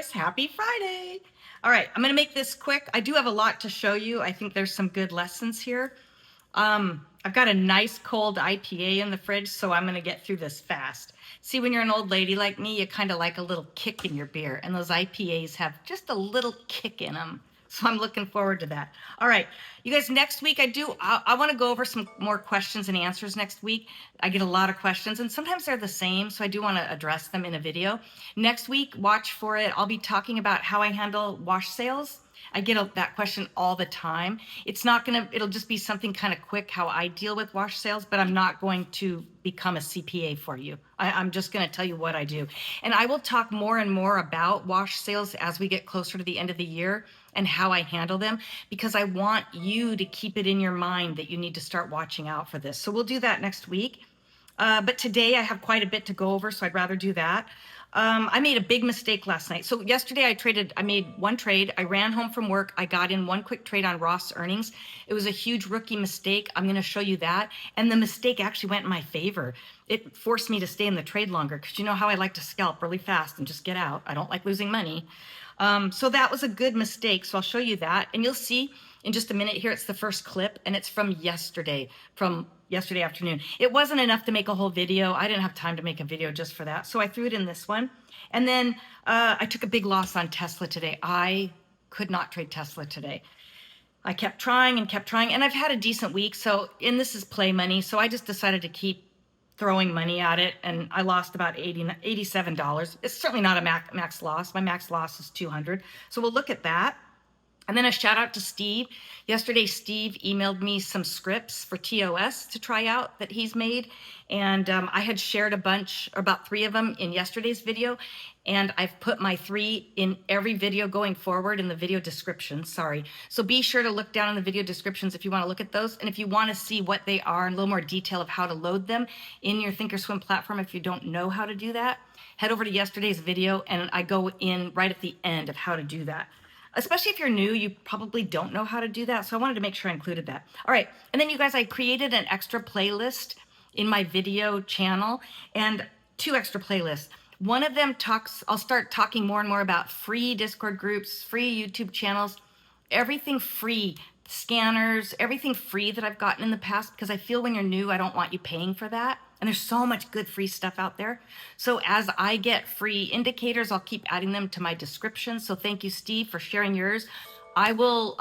guys. Happy Friday. All right, I'm going to make this quick. I do have a lot to show you. I think there's some good lessons here. I've got a nice cold IPA in the fridge, so I'm going to get through this fast. See, when you're an old lady like me, you kind of like a little kick in your beer, and those IPAs have just a little kick in them. So I'm looking forward to that. All right, you guys, next week I want to go over some more questions and answers next week. I get a lot of questions, and sometimes they're the same, so I do want to address them in a video. Next week, watch for it. I'll be talking about how I handle wash sales. I get that question all the time. It'll just be something kind of quick how I deal with wash sales, but I'm not going to become a CPA for you. I'm just going to tell you what I do. And I will talk more and more about wash sales as we get closer to the end of the year and how I handle them, because I want you to keep it in your mind that you need to start watching out for this. So we'll do that next week. But today I have quite a bit to go over, so I'd rather do that. I made a big mistake last night. So yesterday I made one trade. I ran home from work. I got in one quick trade on ROST earnings. It was a huge rookie mistake. I'm going to show you that. And the mistake actually went in my favor. It forced me to stay in the trade longer, because you know how I like to scalp really fast and just get out. I don't like losing money. So that was a good mistake. So I'll show you that. And you'll see in just a minute here, it's the first clip, and it's from yesterday afternoon. It wasn't enough to make a whole video. I didn't have time to make a video just for that. So I threw it in this one. And then I took a big loss on Tesla today. I could not trade Tesla today. I kept trying, and I've had a decent week. And this is play money. So I just decided to keep throwing money at it, and I lost about $87. It's certainly not a max loss. My max loss is $200. So we'll look at that. And then a shout out to Steve. Yesterday, Steve emailed me some scripts for TOS to try out that he's made. And I had shared about 3 of them in yesterday's video. And I've put my 3 in every video going forward in the video description, sorry. So be sure to look down in the video descriptions if you want to look at those. And if you want to see what they are and a little more detail of how to load them in your ThinkOrSwim platform, if you don't know how to do that, head over to yesterday's video, and I go in right at the end of how to do that. Especially if you're new, you probably don't know how to do that. So I wanted to make sure I included that. All right. And then you guys, I created an extra playlist in my video channel, and 2 extra playlists. One of them I'll start talking more and more about free Discord groups, free YouTube channels, everything free, scanners, everything free that I've gotten in the past, because I feel when you're new, I don't want you paying for that. And there's so much good free stuff out there. So as I get free indicators, I'll keep adding them to my description. So thank you, Steve, for sharing yours. I will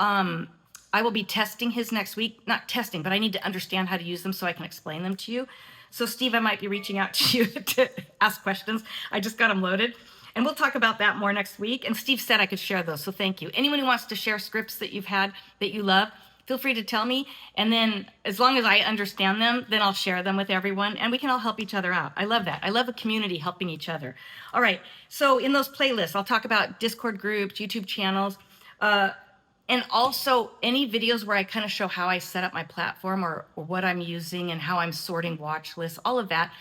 be testing his next week. Not testing, but I need to understand how to use them so I can explain them to you. So Steve, I might be reaching out to you to ask questions. I just got them loaded. And we'll talk about that more next week. And Steve said I could share those, so thank you. Anyone who wants to share scripts that you've had that you love, feel free to tell me. And then as long as I understand them, then I'll share them with everyone, and we can all help each other out. I love that. I love a community helping each other. All right, so in those playlists, I'll talk about Discord groups, YouTube channels, and also any videos where I kind of show how I set up my platform or what I'm using and how I'm sorting watch lists, all of that.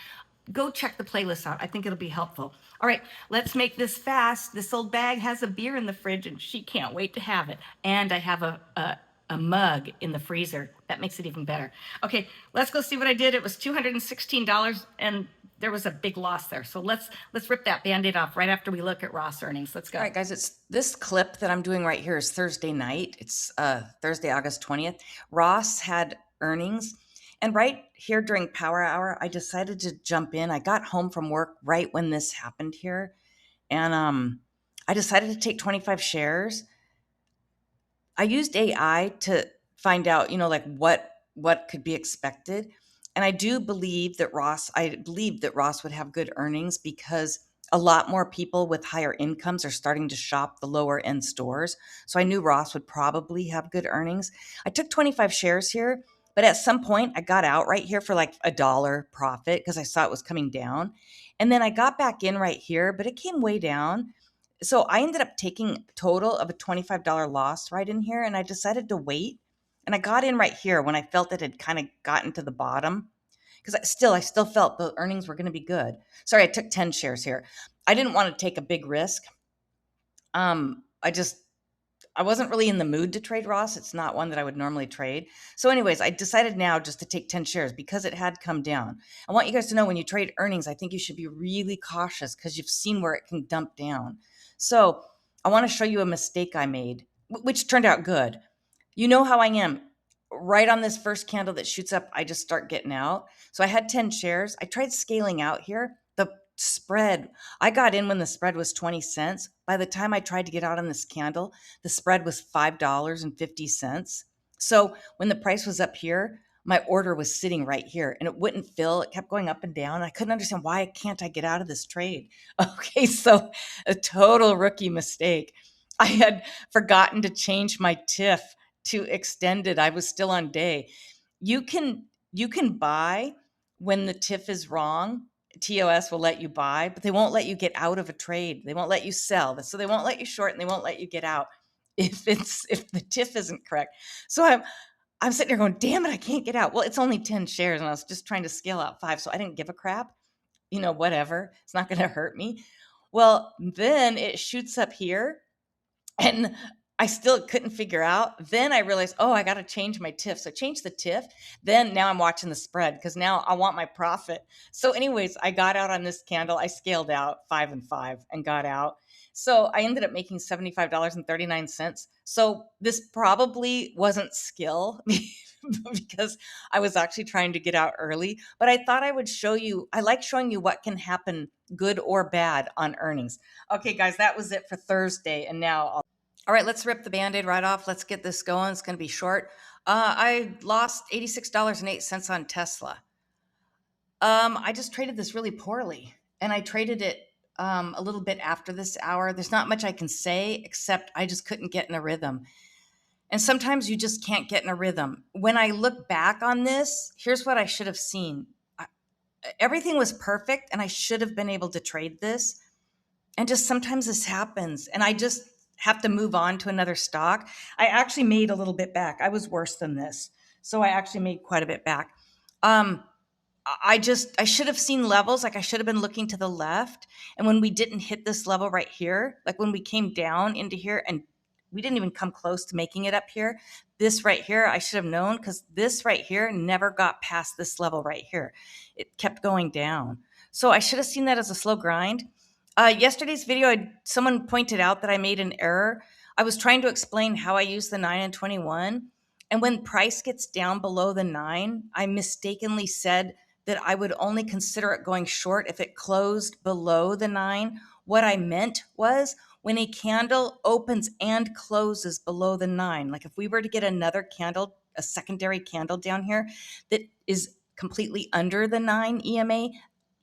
Go check the playlist out. I think it'll be helpful. All right, let's make this fast. This old bag has a beer in the fridge, and she can't wait to have it. And I have a mug in the freezer. That makes it even better. Okay, let's go see what I did. It was $216, and there was a big loss there. So let's rip that Band-Aid off right after we look at ROST earnings. Let's go. All right, guys, it's this clip that I'm doing right here is Thursday night. It's Thursday, August 20th. ROST had earnings. And right here during Power Hour, I decided to jump in. I got home from work right when this happened here. And I decided to take 25 shares. I used AI to find out, like what could be expected. And I believe that ROST would have good earnings because a lot more people with higher incomes are starting to shop the lower end stores. So I knew ROST would probably have good earnings. I took 25 shares here, but at some point I got out right here for like $1 profit because I saw it was coming down. And then I got back in right here, but it came way down. So I ended up taking a total of a $25 loss right in here, and I decided to wait. And I got in right here when I felt it had kind of gotten to the bottom, because I still felt the earnings were going to be good. Sorry, I took 10 shares here. I didn't want to take a big risk. I wasn't really in the mood to trade ROST. It's not one that I would normally trade. So anyways, I decided now just to take 10 shares because it had come down. I want you guys to know when you trade earnings, I think you should be really cautious because you've seen where it can dump down. So I want to show you a mistake I made, which turned out good. You know how I am. Right on this first candle that shoots up, I just start getting out. So I had 10 shares. I tried scaling out here. The spread, I got in when the spread was 20 cents. By the time I tried to get out on this candle, the spread was $5.50. So when the price was up here, my order was sitting right here and it wouldn't fill. It kept going up and down. I couldn't understand why can't I get out of this trade? Okay, so a total rookie mistake. I had forgotten to change my TIF to extended. I was still on day. You can buy when the TIF is wrong. TOS will let you buy, but they won't let you get out of a trade. They won't let you sell. So they won't let you short and they won't let you get out if the TIF isn't correct. So I'm sitting there going, damn it, I can't get out. Well, it's only 10 shares and I was just trying to scale out 5. So I didn't give a crap. Whatever. It's not going to hurt me. Well, then it shoots up here and I still couldn't figure out. Then I realized, oh, I got to change my TIF. So I changed the TIF. Then now I'm watching the spread because now I want my profit. So anyways, I got out on this candle. I scaled out 5 and 5 and got out. So I ended up making $75.39. So this probably wasn't skill because I was actually trying to get out early. But I thought I would show you, I like showing you what can happen good or bad on earnings. Okay, guys, that was it for Thursday. And now all right, let's rip the Band-Aid right off. Let's get this going. It's going to be short. I lost $86.08 on Tesla. I just traded this really poorly, and I traded it a little bit after this hour. There's not much I can say, except I just couldn't get in a rhythm. And sometimes you just can't get in a rhythm. When I look back on this, here's what I should have seen. Everything was perfect, and I should have been able to trade this. And just sometimes this happens, and I just have to move on to another stock. I actually made a little bit back. I was worse than this. So I actually made quite a bit back. I should have seen levels. Like I should have been looking to the left. And when we didn't hit this level right here, like when we came down into here and we didn't even come close to making it up here, this right here, I should have known because this right here never got past this level right here. It kept going down. So I should have seen that as a slow grind. Yesterday's video, someone pointed out that I made an error. I was trying to explain how I use the 9 and 21. And when price gets down below the 9, I mistakenly said that I would only consider it going short if it closed below the 9. What I meant was when a candle opens and closes below the 9, like if we were to get another candle, a secondary candle down here that is completely under the 9 EMA,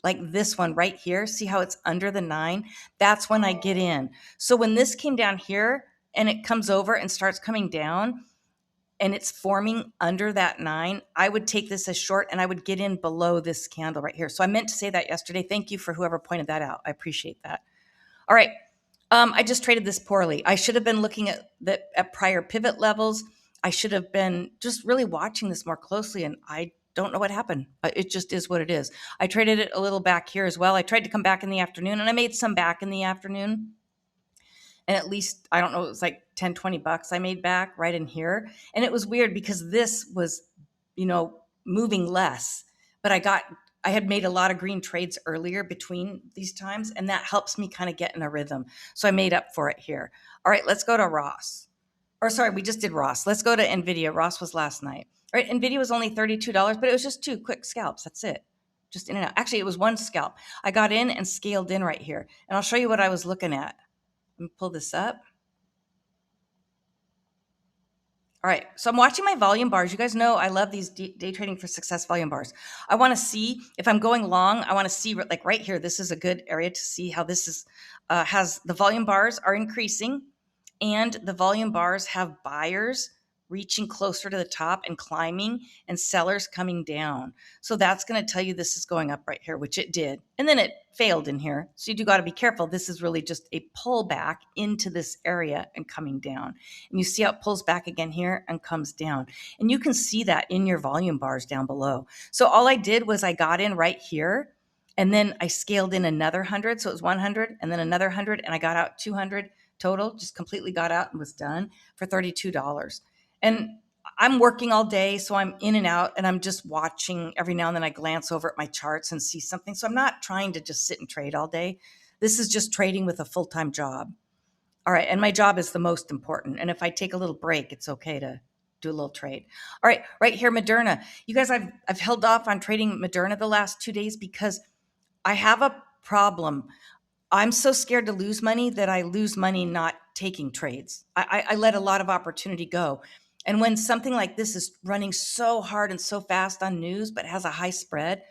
like this one right here, see how it's under the 9? That's when I get in. So when this came down here and it comes over and starts coming down and it's forming under that 9, I would take this as short and I would get in below this candle right here. So I meant to say that yesterday. Thank you for whoever pointed that out. I appreciate that. All right. I just traded this poorly. I should have been looking at prior pivot levels. I should have been just really watching this more closely, and I don't know what happened. It just is what it is. I traded it a little back here as well. I tried to come back in the afternoon, and I made some back in the afternoon. And at least, I don't know, it was like 10, 20 bucks I made back right in here. And it was weird because this was, moving less. But I had made a lot of green trades earlier between these times, and that helps me kind of get in a rhythm. So I made up for it here. All right, let's go to Ross. Or sorry, we just did Ross. Let's go to Nvidia. Ross was last night. All right, Nvidia was only $32, but it was just 2 quick scalps. That's it. Just in and out. Actually, it was 1 scalp. I got in and scaled in right here. And I'll show you what I was looking at. Let me pull this up. All right, so I'm watching my volume bars. You guys know I love these day trading for success volume bars. I want to see if I'm going long. I want to see like right here. This is a good area to see how this is has the volume bars are increasing, and the volume bars have buyers reaching closer to the top and climbing, and sellers coming down. So that's going to tell you this is going up right here, which it did, and then it failed in here. So you do got to be careful. This is really just a pullback into this area and coming down. And you see how it pulls back again here and comes down. And you can see that in your volume bars down below. So all I did was I got in right here, and then I scaled in another 100. So it was 100 and then another 100, and I got out 200 total, just completely got out and was done for $32. And I'm working all day, so I'm in and out, and I'm just watching. Every now and then I glance over at my charts and see something. So I'm not trying to just sit and trade all day. This is just trading with a full-time job. All right. And my job is the most important. And if I take a little break, it's okay to do a little trade. All right. Right here, Moderna. You guys, I've held off on trading Moderna the last 2 days because I have a problem. I'm so scared to lose money that I lose money not taking trades. I let a lot of opportunity go. And when something like this is running so hard and so fast on news, but has a high spread,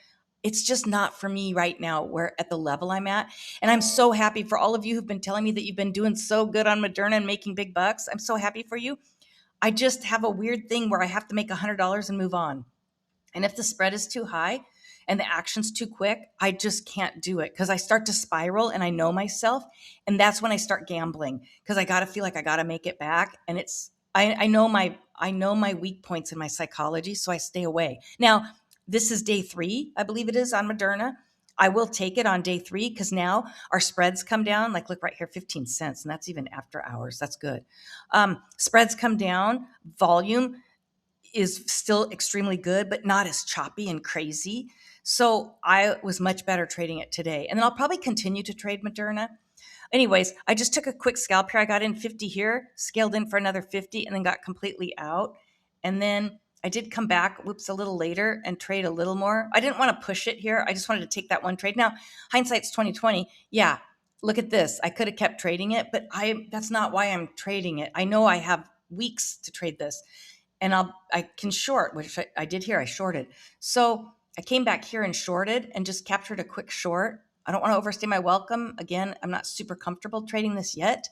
it's just not for me right now, where at the level I'm at. And I'm so happy for all of you who've been telling me that you've been doing so good on Moderna and making big bucks. I'm so happy for you. I just have a weird thing where I have to make $100 and move on. And if the spread is too high and the action's too quick, I just can't do it because I start to spiral and I know myself. And that's when I start gambling because I got to feel like I got to make it back. And I know my weak points in my psychology, so I stay away. Now, this is day 3, I believe it is, on Moderna. I will take it on day 3 because now our spreads come down. Like, look right here, 15 cents, and that's even after hours. That's good. Spreads come down, volume is still extremely good, but not as choppy and crazy. So I was much better trading it today. And then I'll probably continue to trade Moderna. Anyways, I just took a quick scalp here. I got in 50 here, scaled in for another 50, and then got completely out. And then I did come back, a little later and trade a little more. I didn't want to push it here. I just wanted to take that one trade. Now, hindsight's 2020. Yeah, look at this. I could have kept trading it, but that's not why I'm trading it. I know I have weeks to trade this. And I can short, which I did here. I shorted. So I came back here and shorted and just captured a quick short. I don't want to overstay my welcome. Again, I'm not super comfortable trading this yet.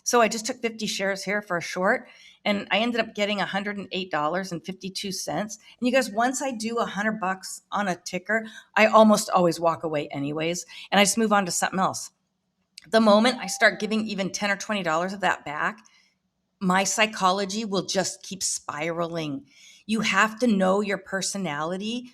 So I just took 50 shares here for a short, and I ended up getting $108.52. And you guys, once I do $100 on a ticker, I almost always walk away anyways, and I just move on to something else. The moment I start giving even $10 or $20 of that back, my psychology will just keep spiraling. You have to know your personality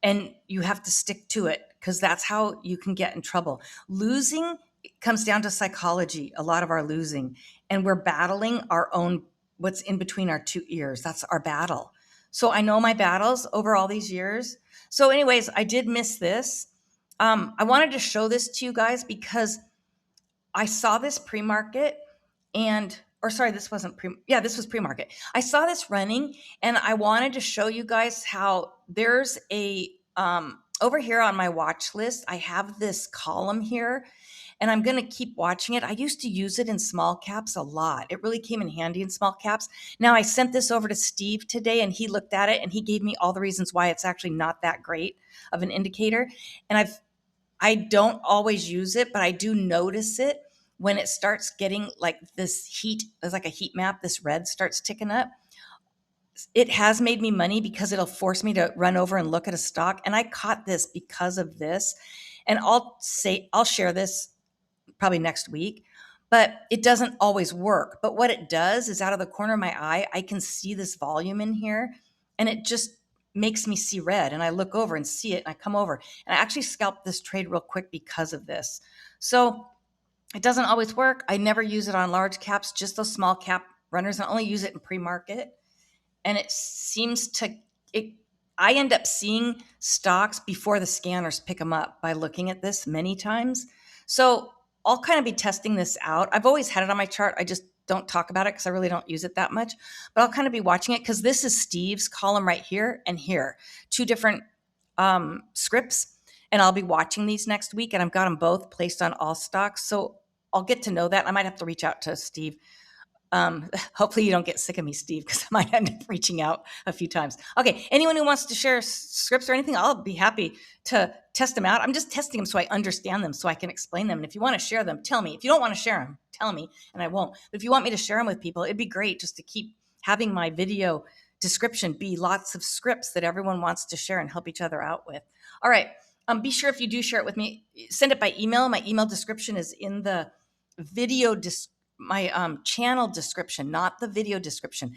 and you have to stick to it because that's how you can get in trouble. Losing comes down to psychology, a lot of our losing, and we're battling our own, what's in between our 2 ears. That's our battle. So I know my battles over all these years. So, anyways, I did miss this. I wanted to show this to you guys because I saw this pre-market and or sorry, this wasn't this was pre-market. I saw this running and I wanted to show you guys how there's a over here on my watch list, I have this column here and I'm going to keep watching it. I used to use it in small caps a lot. It really came in handy in small caps. Now I sent this over to Steve today and he looked at it and he gave me all the reasons why it's actually not that great of an indicator. And I don't always use it, but I do notice it when it starts getting like this heat. There's like a heat map. This red starts ticking up. It has made me money because it'll force me to run over and look at a stock. And I caught this because of this. And I'll share this probably next week, but it doesn't always work. But what it does is out of the corner of my eye, I can see this volume in here and it just makes me see red. And I look over and see it and I come over and I actually scalped this trade real quick because of this. So it doesn't always work. I never use it on large caps, just those small cap runners. I only use it in pre-market. And it seems to, I end up seeing stocks before the scanners pick them up by looking at this many times. So I'll kind of be testing this out. I've always had it on my chart. I just don't talk about it because I really don't use it that much. But I'll kind of be watching it because this is Steve's column right here and here, 2 different scripts. And I'll be watching these next week. And I've got them both placed on all stocks. So I'll get to know that. I might have to reach out to Steve. Hopefully you don't get sick of me, Steve, because I might end up reaching out a few times. Okay, anyone who wants to share scripts or anything, I'll be happy to test them out. I'm just testing them so I understand them, so I can explain them. And if you want to share them, tell me. If you don't want to share them, tell me, and I won't. But if you want me to share them with people, it'd be great just to keep having my video description be lots of scripts that everyone wants to share and help each other out with. All right. Be sure if you do share it with me, send it by email. My email description is in the video my channel description, not the video description.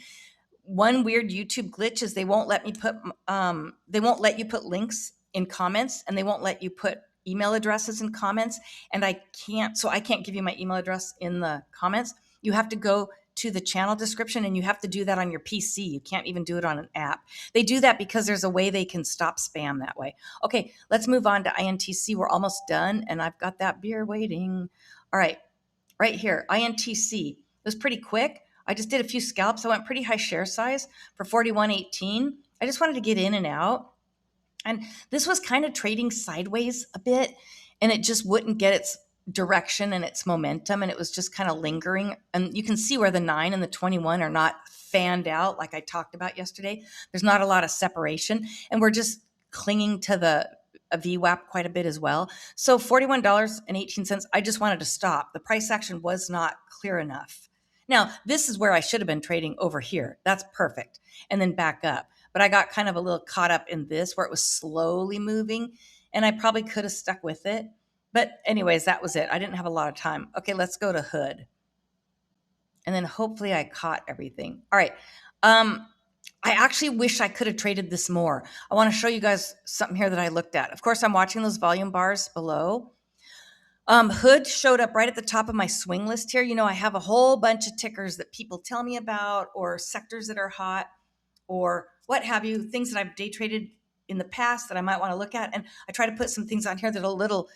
One weird YouTube glitch is they won't let you put links in comments, and they won't let you put email addresses in comments. And I can't give you my email address in the comments. You have to go to the channel description, and you have to do that on your PC. You can't even do it on an app. They do that because there's a way they can stop spam that way. Okay, let's move on to INTC. We're almost done, and I've got that beer waiting. All right. right here, INTC. It was pretty quick. I just did a few scalps. I went pretty high share size for 41.18. I just wanted to get in and out. And this was kind of trading sideways a bit, and it just wouldn't get its direction and its momentum, and it was just kind of lingering. And you can see where the 9 and the 21 are not fanned out like I talked about yesterday. There's not a lot of separation, and we're just clinging to the a VWAP quite a bit as well. So $41.18, I just wanted to stop. The price action was not clear enough. Now, this is where I should have been trading over here. That's perfect. And then back up. But I got kind of a little caught up in this where it was slowly moving, and I probably could have stuck with it. But anyways, that was it. I didn't have a lot of time. Okay, let's go to Hood. And then hopefully I caught everything. All right. I actually wish I could have traded this more. I want to show you guys something here that I looked at. Of course, I'm watching those volume bars below. Hood showed up right at the top of my swing list here. You know, I have a whole bunch of tickers that people tell me about, or sectors that are hot, or what have you, things that I've day traded in the past that I might want to look at. And I try to put some things on here that are a little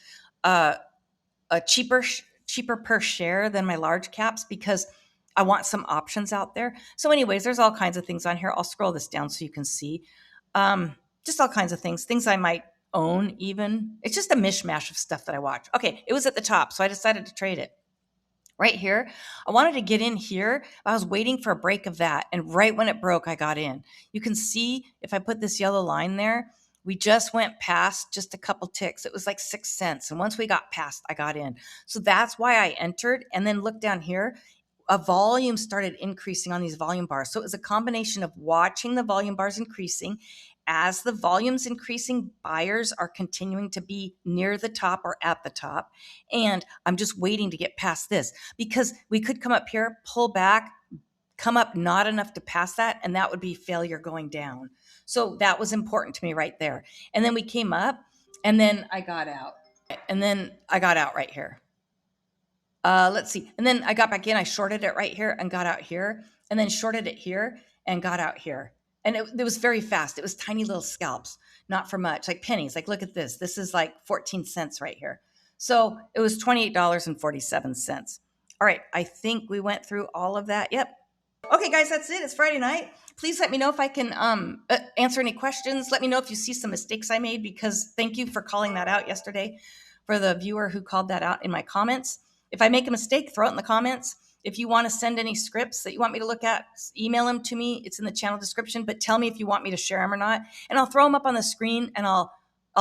cheaper per share than my large caps, because I want some options out there. So anyways, there's all kinds of things on here. I'll scroll this down so you can see. Just all kinds of things I might own even. It's just a mishmash of stuff that I watch. Okay, it was at the top, so I decided to trade it. Right here, I wanted to get in here. I was waiting for a break of that, and right when it broke, I got in. You can see if I put this yellow line there, we just went past just a couple ticks. It was like 6 cents, and once we got past, I got in. So that's why I entered. And then look down here, a volume started increasing on these volume bars. So it was a combination of watching the volume bars increasing. As the volume's increasing, buyers are continuing to be near the top or at the top. And I'm just waiting to get past this, because we could come up here, pull back, come up not enough to pass that, and that would be failure going down. So that was important to me right there. And then we came up, and then I got out. And then I got out right here. Let's see. And then I got back in. I shorted it right here and got out here, and then shorted it here and got out here. And it was very fast. It was tiny little scalps, not for much, like pennies. Like, look at this. This is like 14 cents right here. So it was $28.47. All right. I think we went through all of that. Yep. Okay, guys, that's it. It's Friday night. Please let me know if I can answer any questions. Let me know if you see some mistakes I made, because thank you for calling that out yesterday for the viewer who called that out in my comments. If I make a mistake, throw it in the comments. If you want to send any scripts that you want me to look at, email them to me. It's in the channel description, but tell me if you want me to share them or not. And I'll throw them up on the screen, and I'll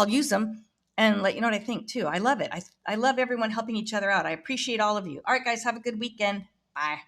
use them and let you know what I think too. I love it. I love everyone helping each other out. I appreciate all of you. All right, guys, have a good weekend. Bye.